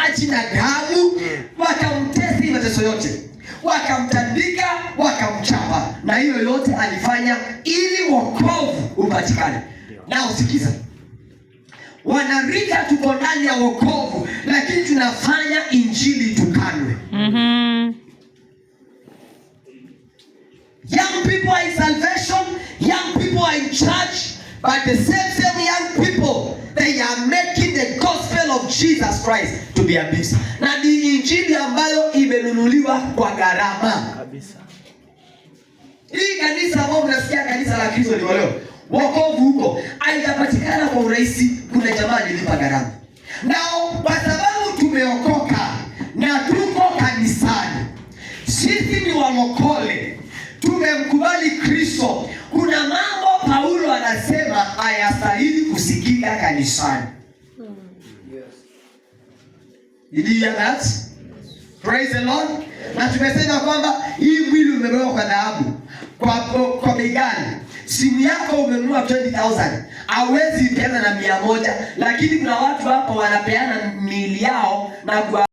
maji na damu, wakamtesi mateso yote, wakamtandika, wakamchapa, na hiyo yote alifanya ili wokovu upatikane. Na usikiza, wanarika tuko ndani ya wokovu, lakini tunafanya injili tukanwe. Young people are in salvation, young people are in church, but the same young people, they are making the gospel of Jesus Christ to be abused. Na ni injili ambayo imenunuliwa kwa gharama kabisa. Hii kanisa ambao mnasikia kanisa la Kristo leo, wokovu huko haijapatikana kwa urahisi. Kuna jamaa nilipa gharama. Nao kwa sababu tumeokoka na tuko kanisani, sisi ni walokole, tumemkubali Kristo, kuna mambo Paulo anasema hayastahili kusikika kanisani. Did you hear that? Praise the Lord. Na tumesema kwamba hii mwili umebeba kwa dhahabu, kwa bei gani? Simu yako umenunua 20,000, hauwezi peana na 100, lakini kuna watu hapa wanapeana mili yao na